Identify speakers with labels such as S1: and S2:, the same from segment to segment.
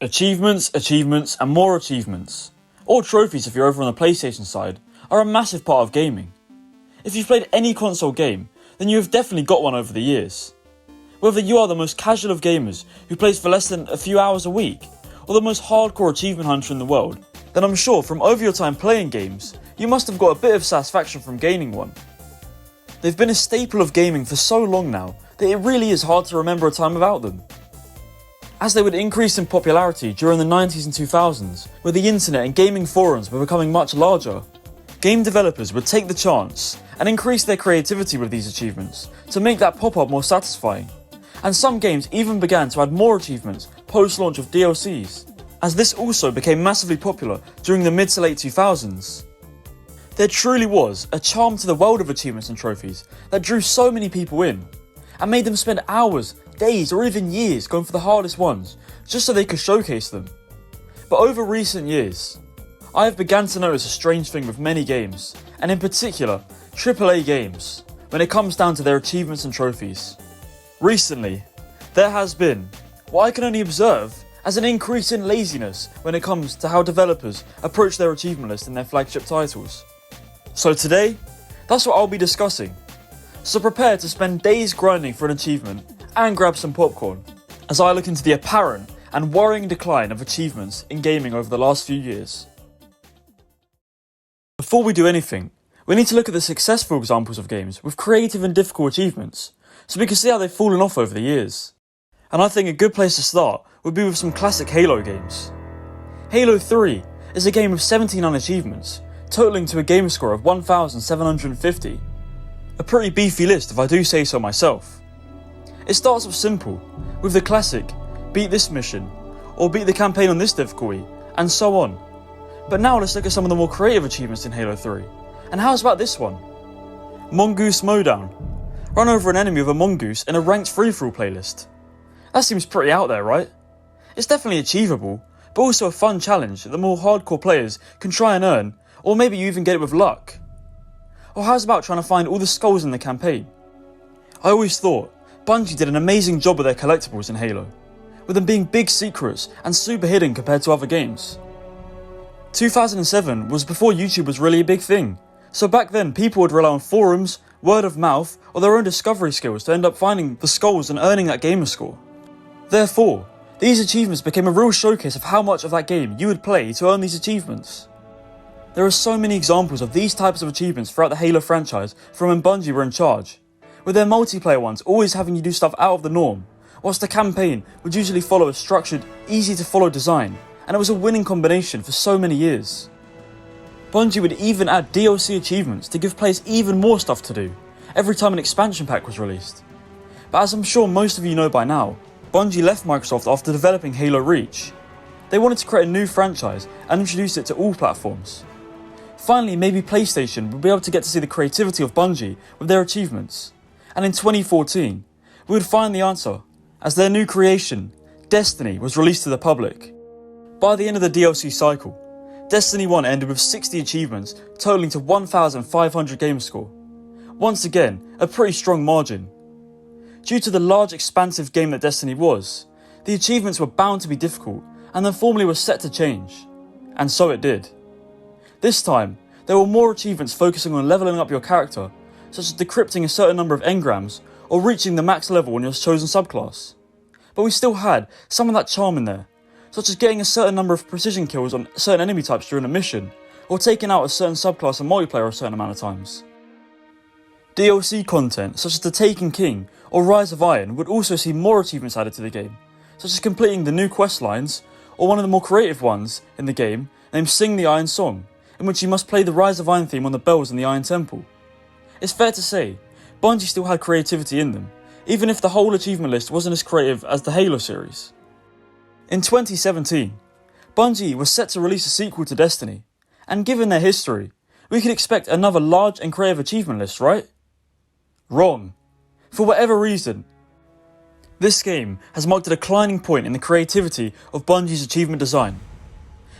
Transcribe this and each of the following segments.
S1: Achievements, achievements, and more achievements, or trophies if you're over on the PlayStation side, are a massive part of gaming. If you've played any console game, then you have definitely got one over the years. Whether you are the most casual of gamers who plays for less than a few hours a week, or the most hardcore achievement hunter in the world, then I'm sure from over your time playing games, you must have got a bit of satisfaction from gaining one. They've been a staple of gaming for so long now that it really is hard to remember a time without them. As they would increase in popularity during the 90s and 2000s, where the internet and gaming forums were becoming much larger, game developers would take the chance and increase their creativity with these achievements to make that pop-up more satisfying. And some games even began to add more achievements post-launch of DLCs, as this also became massively popular during the mid to late 2000s. There truly was a charm to the world of achievements and trophies that drew so many people in, and made them spend hours, days, or even years going for the hardest ones, just so they could showcase them. But over recent years, I have begun to notice a strange thing with many games, and in particular, AAA games, when it comes down to their achievements and trophies. Recently, there has been, what I can only observe, as an increase in laziness when it comes to how developers approach their achievement list in their flagship titles. So today, that's what I'll be discussing. So prepare to spend days grinding for an achievement and grab some popcorn, as I look into the apparent and worrying decline of achievements in gaming over the last few years. Before we do anything, we need to look at the successful examples of games with creative and difficult achievements, so we can see how they've fallen off over the years. And I think a good place to start would be with some classic Halo games. Halo 3 is a game with 79 achievements, totaling to a game score of 1,750. A pretty beefy list if I do say so myself. It starts off simple, with the classic, beat this mission, or beat the campaign on this difficulty, and so on. But now let's look at some of the more creative achievements in Halo 3. And how's about this one? Mongoose Mowdown. Run over an enemy with a mongoose in a ranked free-for-all playlist. That seems pretty out there, right? It's definitely achievable, but also a fun challenge that the more hardcore players can try and earn, or maybe you even get it with luck. Or how's about trying to find all the skulls in the campaign? I always thought Bungie did an amazing job with their collectibles in Halo, with them being big secrets and super hidden compared to other games. 2007 was before YouTube was really a big thing, so back then people would rely on forums, word of mouth, or their own discovery skills to end up finding the skulls and earning that gamer score. Therefore, these achievements became a real showcase of how much of that game you would play to earn these achievements. There are so many examples of these types of achievements throughout the Halo franchise from when Bungie were in charge, with their multiplayer ones always having you do stuff out of the norm, whilst the campaign would usually follow a structured, easy to follow design, and it was a winning combination for so many years. Bungie would even add DLC achievements to give players even more stuff to do, every time an expansion pack was released. But as I'm sure most of you know by now, Bungie left Microsoft after developing Halo Reach. They wanted to create a new franchise and introduce it to all platforms. Finally, maybe PlayStation would be able to get to see the creativity of Bungie with their achievements. And in 2014, we would find the answer, as their new creation, Destiny, was released to the public. By the end of the DLC cycle, Destiny 1 ended with 60 achievements, totaling to 1,500 game score. Once again, a pretty strong margin. Due to the large expansive game that Destiny was, the achievements were bound to be difficult, and the formula was set to change. And so it did. This time, there were more achievements focusing on leveling up your character, such as decrypting a certain number of engrams, or reaching the max level on your chosen subclass. But we still had some of that charm in there, such as getting a certain number of precision kills on certain enemy types during a mission, or taking out a certain subclass in multiplayer a certain amount of times. DLC content such as The Taken King or Rise of Iron would also see more achievements added to the game, such as completing the new quest lines, or one of the more creative ones in the game named Sing the Iron Song, in which you must play the Rise of Iron theme on the bells in the Iron Temple. It's fair to say, Bungie still had creativity in them, even if the whole achievement list wasn't as creative as the Halo series. In 2017, Bungie was set to release a sequel to Destiny, and given their history, we could expect another large and creative achievement list, right? Wrong. For whatever reason, this game has marked a declining point in the creativity of Bungie's achievement design.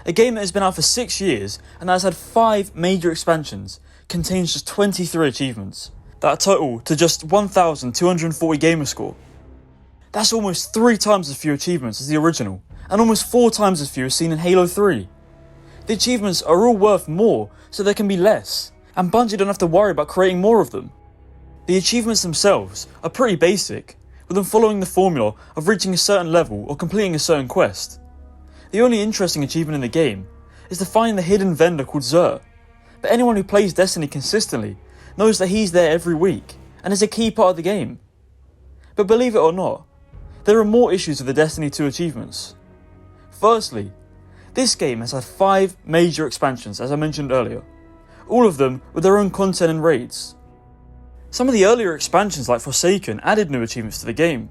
S1: A game that has been out for 6 years and that has had 5 major expansions contains just 23 achievements, that total to just 1,240 gamer score. That's almost 3 times as few achievements as the original, and almost 4 times as few as seen in Halo 3. The achievements are all worth more, so there can be less, and Bungie don't have to worry about creating more of them. The achievements themselves are pretty basic, with them following the formula of reaching a certain level or completing a certain quest. The only interesting achievement in the game is to find the hidden vendor called Xur, but anyone who plays Destiny consistently knows that he's there every week, and is a key part of the game. But believe it or not, there are more issues with the Destiny 2 achievements. Firstly, this game has had 5 major expansions, as I mentioned earlier, all of them with their own content and raids. Some of the earlier expansions like Forsaken added new achievements to the game.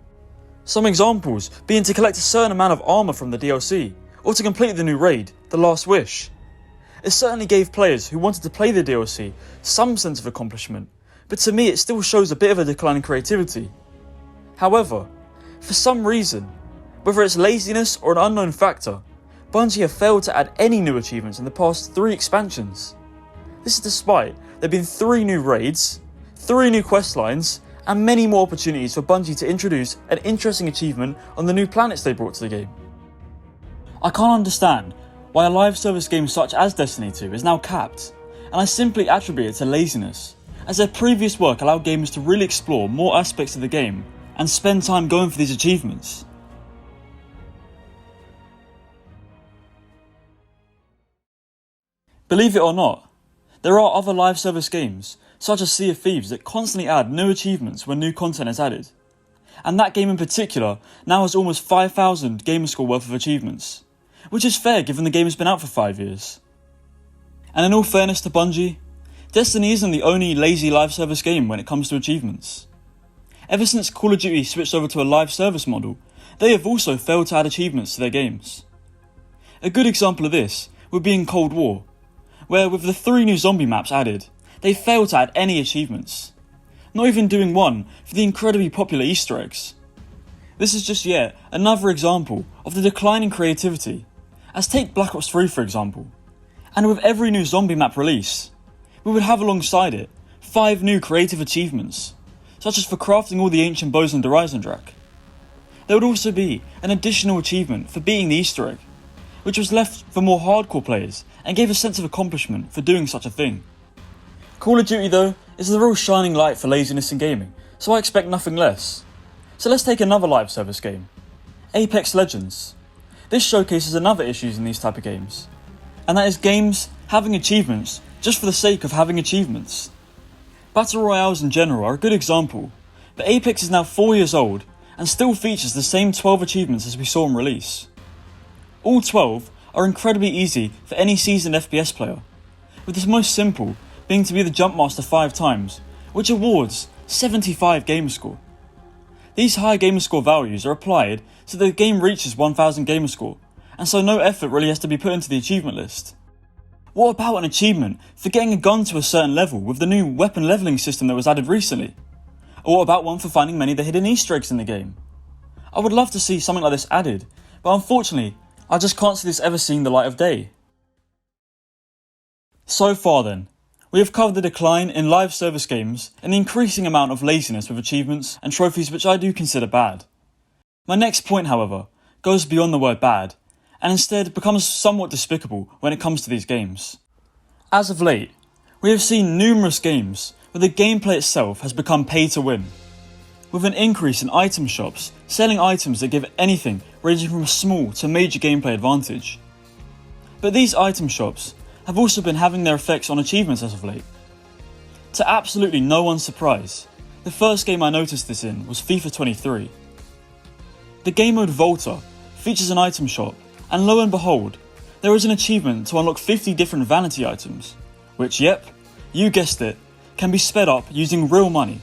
S1: Some examples being to collect a certain amount of armour from the DLC, or to complete the new raid, The Last Wish. It certainly gave players who wanted to play the DLC some sense of accomplishment, but to me it still shows a bit of a decline in creativity. However, for some reason, whether it's laziness or an unknown factor, Bungie have failed to add any new achievements in the past 3 expansions. This is despite there being 3 new raids, 3 new quest lines, and many more opportunities for Bungie to introduce an interesting achievement on the new planets they brought to the game. I can't understand why a live service game such as Destiny 2 is now capped, and I simply attribute it to laziness, as their previous work allowed gamers to really explore more aspects of the game and spend time going for these achievements. Believe it or not, there are other live service games, such as Sea of Thieves, that constantly add new achievements when new content is added. And that game in particular now has almost 5,000 gamerscore worth of achievements, which is fair given the game has been out for 5 years. And in all fairness to Bungie, Destiny isn't the only lazy live service game when it comes to achievements. Ever since Call of Duty switched over to a live service model, they have also failed to add achievements to their games. A good example of this would be in Cold War, where with the 3 new zombie maps added, they failed to add any achievements, not even doing one for the incredibly popular Easter eggs. This is just yet another example of the decline in creativity, as take Black Ops 3 for example, and with every new zombie map release, we would have alongside it 5 new creative achievements, such as for crafting all the ancient bows in Drak. There would also be an additional achievement for beating the Easter egg, which was left for more hardcore players and gave a sense of accomplishment for doing such a thing. Call of Duty though is the real shining light for laziness in gaming, so I expect nothing less. So let's take another live service game, Apex Legends. This showcases another issue in these type of games, and that is games having achievements just for the sake of having achievements. Battle Royales in general are a good example, but Apex is now 4 years old and still features the same 12 achievements as we saw in release. All 12 are incredibly easy for any seasoned FPS player, with the most simple being to be the jump master 5 times, which awards 75 gamerscore. These high gamerscore values are applied so the game reaches 1000 gamerscore, and so no effort really has to be put into the achievement list. What about an achievement for getting a gun to a certain level with the new weapon leveling system that was added recently? Or what about one for finding many of the hidden Easter eggs in the game? I would love to see something like this added, but unfortunately, I just can't see this ever seeing the light of day. So far then, we have covered the decline in live service games and the increasing amount of laziness with achievements and trophies which I do consider bad. My next point, however, goes beyond the word bad, and instead becomes somewhat despicable when it comes to these games. As of late, we have seen numerous games where the gameplay itself has become pay to win, with an increase in item shops selling items that give anything ranging from a small to major gameplay advantage. But these item shops have also been having their effects on achievements as of late. To absolutely no one's surprise, the first game I noticed this in was FIFA 23. The game mode Volta features an item shop, and lo and behold, there is an achievement to unlock 50 different vanity items, which, yep, you guessed it, can be sped up using real money.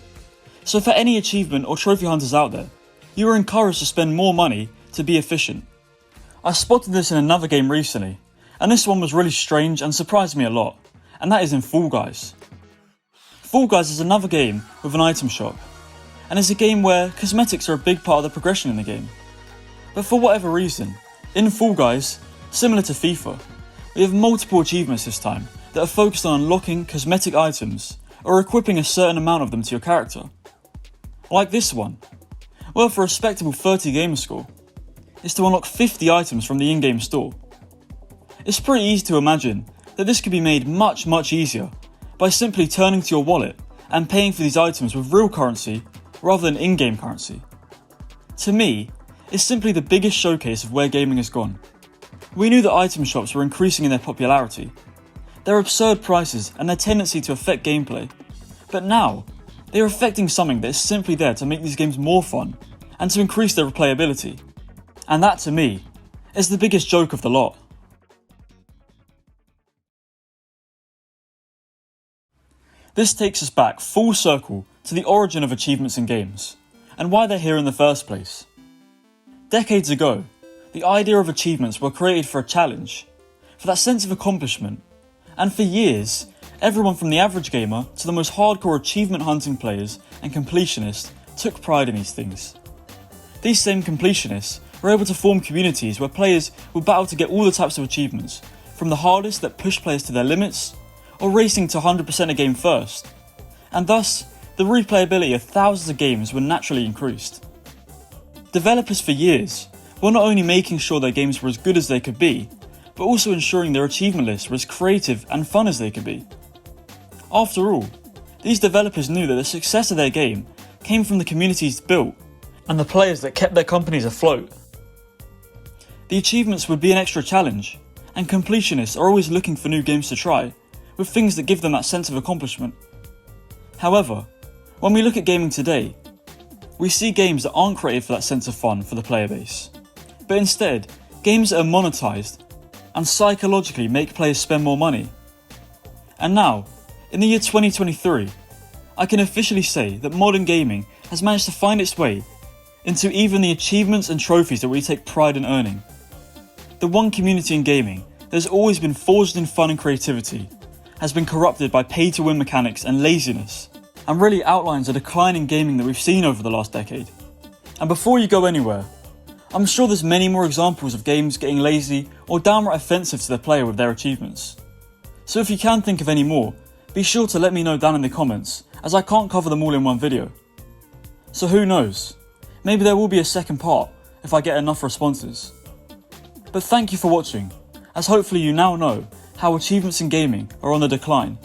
S1: So for any achievement or trophy hunters out there, you are encouraged to spend more money to be efficient. I spotted this in another game recently, and this one was really strange and surprised me a lot, and that is in Fall Guys. Fall Guys is another game with an item shop, and it's a game where cosmetics are a big part of the progression in the game. But for whatever reason, in Fall Guys, similar to FIFA, we have multiple achievements this time that are focused on unlocking cosmetic items or equipping a certain amount of them to your character. Like this one, worth a respectable 30 gamerscore. is to unlock 50 items from the in-game store. It's pretty easy to imagine that this could be made much easier by simply turning to your wallet and paying for these items with real currency rather than in-game currency. To me, it's simply the biggest showcase of where gaming has gone. We knew that item shops were increasing in their popularity, their absurd prices and their tendency to affect gameplay, but now they are affecting something that is simply there to make these games more fun and to increase their replayability. And that, to me, is the biggest joke of the lot. This takes us back full circle to the origin of achievements in games, and why they're here in the first place. Decades ago, the idea of achievements were created for a challenge, for that sense of accomplishment, and for years, everyone from the average gamer to the most hardcore achievement hunting players and completionists took pride in these things. These same completionists were able to form communities where players would battle to get all the types of achievements, from the hardest that push players to their limits, or racing to 100% a game first, and thus the replayability of thousands of games were naturally increased. Developers for years were not only making sure their games were as good as they could be, but also ensuring their achievement lists were as creative and fun as they could be. After all, these developers knew that the success of their game came from the communities built and the players that kept their companies afloat. The achievements would be an extra challenge, and completionists are always looking for new games to try, with things that give them that sense of accomplishment. However, when we look at gaming today, we see games that aren't created for that sense of fun for the player base, but instead, games that are monetized and psychologically make players spend more money. And now, in the year 2023, I can officially say that modern gaming has managed to find its way into even the achievements and trophies that we take pride in earning. The one community in gaming that has always been forged in fun and creativity has been corrupted by pay-to-win mechanics and laziness, and really outlines a decline in gaming that we've seen over the last decade. And before you go anywhere, I'm sure there's many more examples of games getting lazy or downright offensive to the player with their achievements. So if you can think of any more, be sure to let me know down in the comments, as I can't cover them all in one video. So who knows, maybe there will be a second part if I get enough responses. But thank you for watching, as hopefully you now know how achievements in gaming are on the decline.